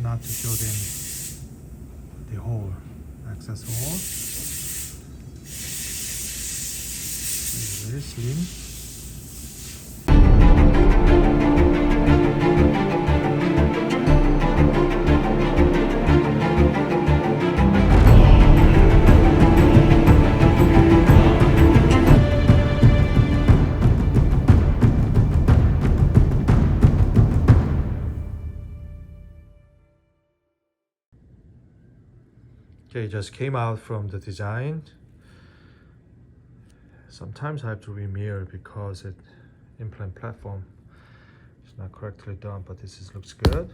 not to show them the hole, access hole. It's very slim. Okay, just came out from the design. Sometimes I have to remirror because it implant platform is not correctly done, but looks good.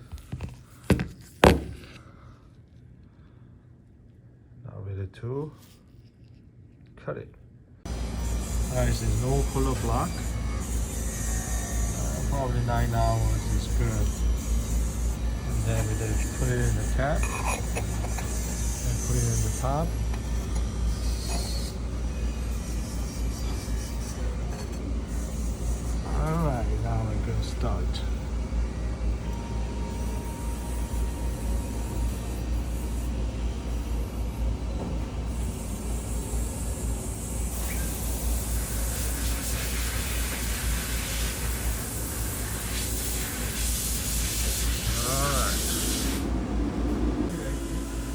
Now ready to cut it. Alright, there's no color block. Probably 9 hours is good. And then we just put it in the cap. Put it in the top. Alright, now we're going to start.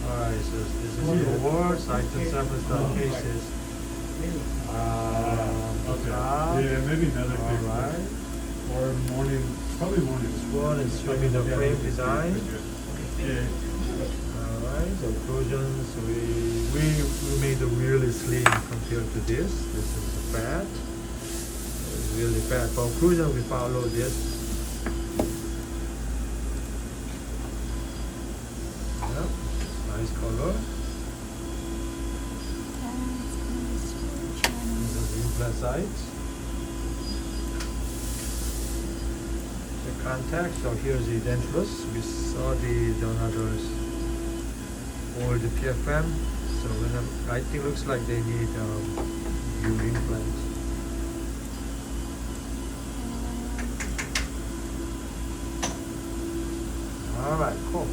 Alright, so this is the words, item 7 cases. Yeah, maybe another big Alright. or morning, probably morning. This one is showing the frame design. Yeah. Alright, so occlusions, we made it really slim compared to this. This is fat. It's really fat. For occlusion, we follow this. Yep, nice color. This is the implant side. The contact, so here's the dentulus. We saw the donators or the PFM. So I think looks like they need new implants. All right, cool.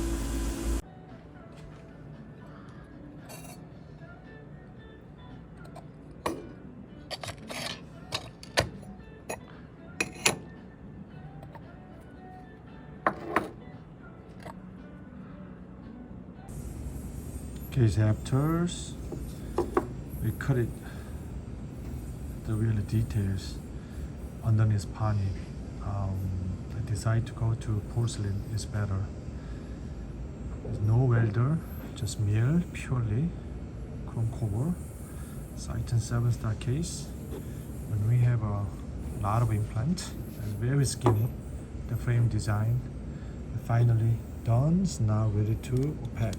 Case afters, we cut it, the real details underneath pani. I decided to go to porcelain is better. There's no welder, just mill purely, chrome cover, Citon 7-star case. When we have a lot of implant, it's very skinny, the frame design finally done, now ready to pack.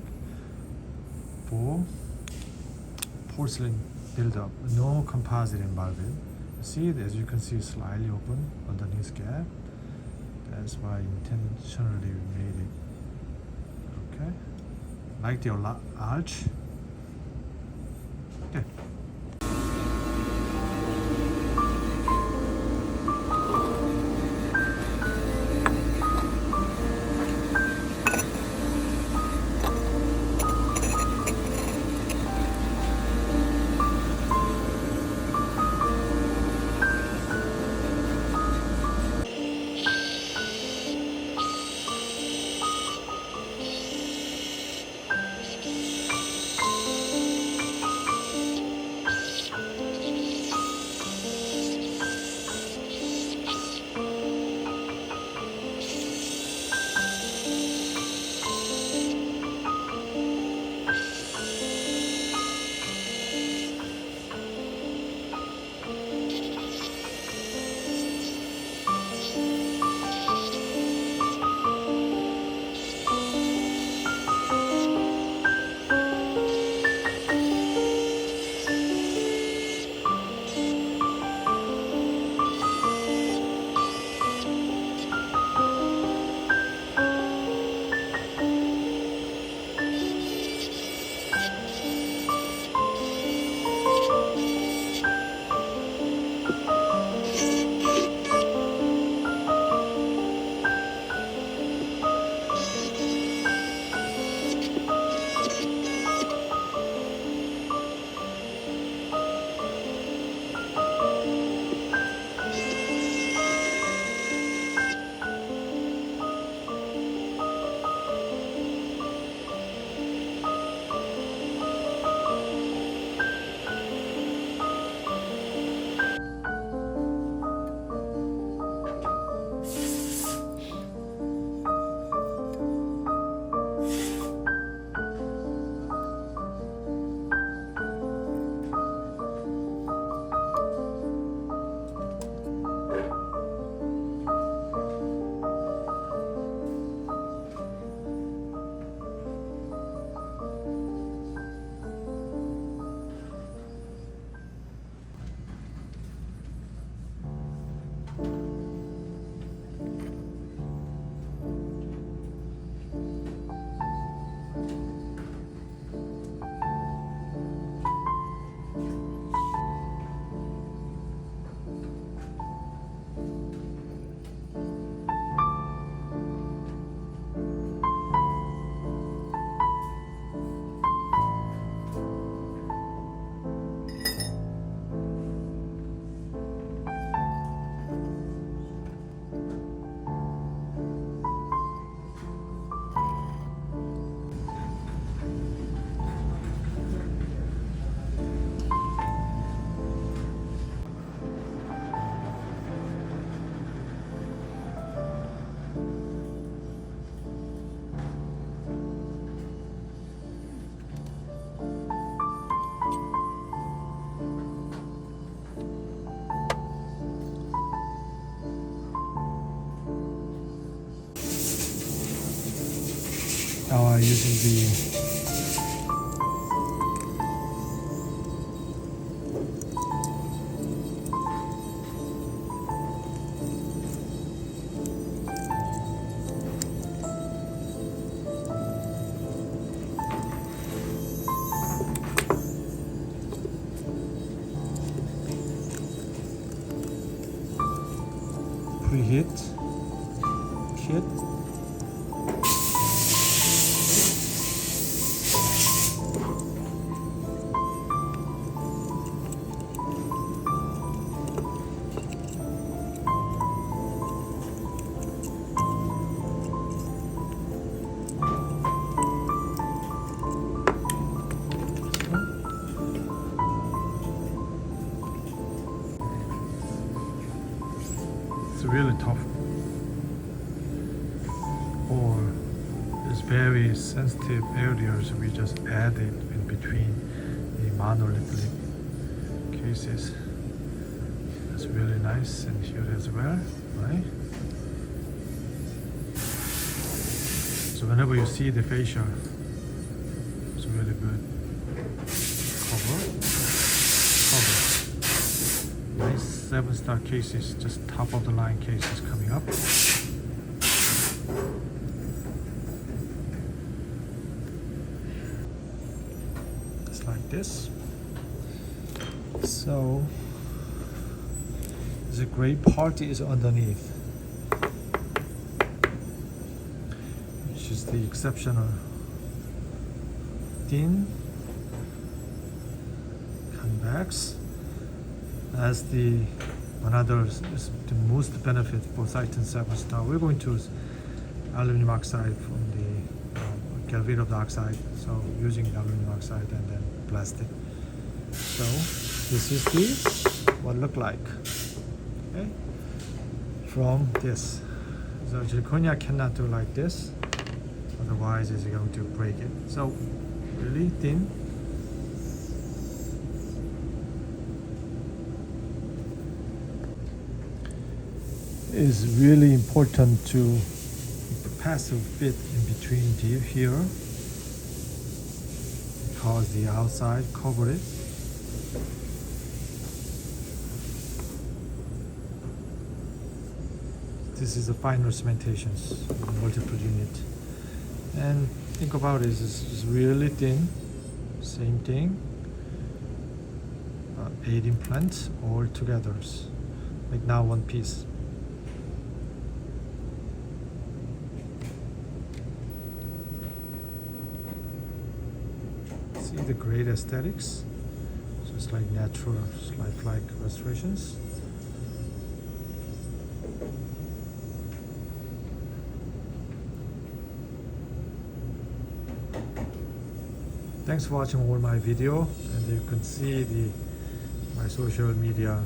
For porcelain build-up, no composite involved. See, as you can see, slightly open underneath gap. That's why intentionally we made it. Okay, like the arch. Okay. using the preheat kit. It's really tough, or it's very sensitive areas we just added in between the monolithic cases. It's really nice, and here as well, right? So whenever you see the fascia, it's really good. Cover. Nice 7-star cases, just top of the line cases coming up. It's like this. So the great part is underneath, which is the exceptional thin convex. As the another is the most benefit for Titan 7-star, we're going to use aluminum oxide from the get rid of the oxide, so using the aluminum oxide and then plastic. So this is the what look like, okay, from this. So zirconia cannot do like this, otherwise it's going to break it. So really thin. Is really important to passive fit in between here, because the outside cover it. This is the final cementations multiple unit, and think about it, it's really thin. Same thing, 8 implants all together, like now one piece. See the great aesthetics, just like natural, lifelike restorations. Thanks for watching all my video, and you can see my social media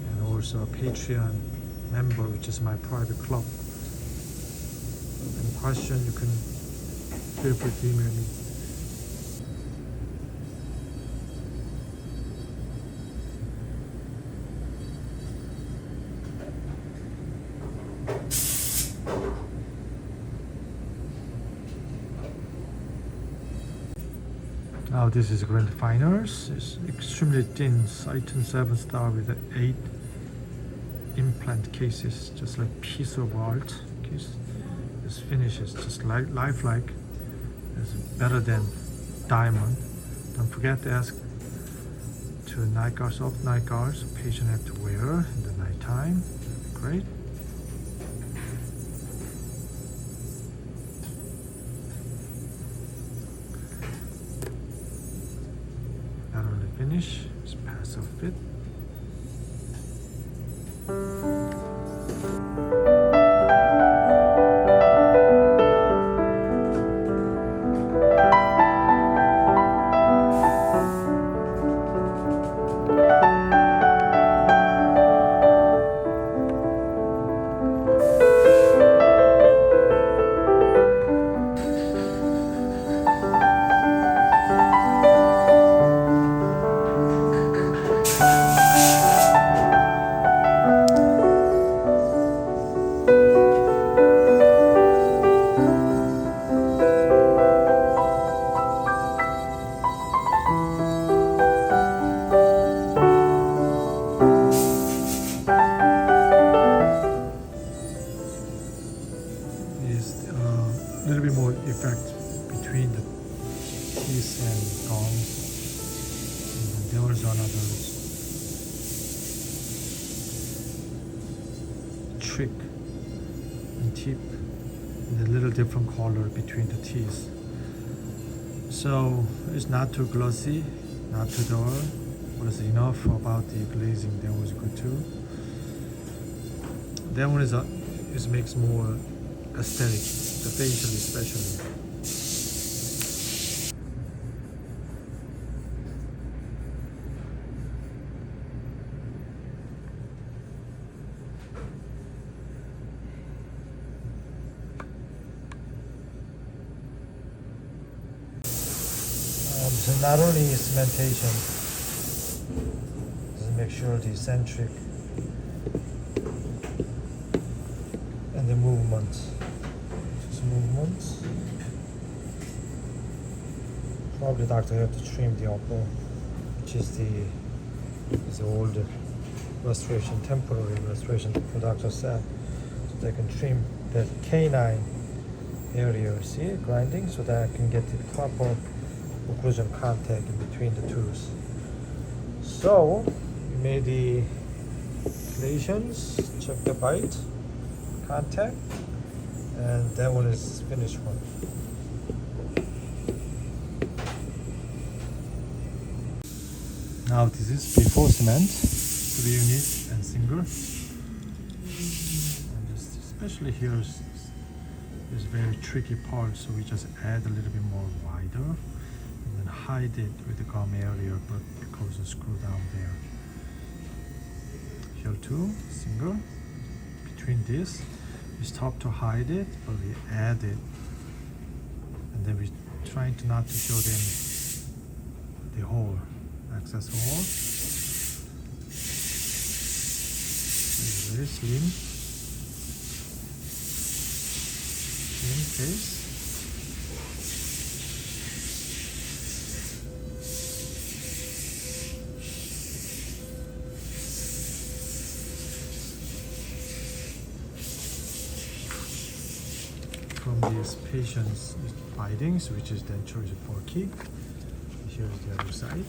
and also a Patreon member, which is my private club. Any question, you can feel free to email me. Now this is grand finers. It's extremely thin, Titan 7-star with 8 implant cases, just like piece of art. This finish is just like lifelike. It's better than diamond. Don't forget to ask to night guards, soft night guards, patient have to wear in the nighttime. Great. Finish is passive fit. bit more effect between the teeth and gums. And there was another trick and tip in a little different color between the teeth. So it's not too glossy, not too dull, but it's enough about the glazing. That was good too. That one is makes more aesthetic, the facial especially. So not only cementation, just make sure the eccentric and the movements. Just movements. Probably the doctor have to trim the upper, which is the old restoration, temporary restoration. The doctor said so they can trim that canine area. See, grinding, so that I can get the proper occlusion contact in between the tooths. So we made the lesions, check the bite, contact, and that one is finished one. Now this is before cement, 3 units and single. And just especially here is very tricky part, so we just add a little bit more wider. Hide it with the gum area, but because it's screwed down there. Here too, single. Between this, we stop to hide it, but we add it, and then we trying to not to show them the hole, access hole. It's very slim case. From these patients' findings, which is then chosen for key. Here's the other side.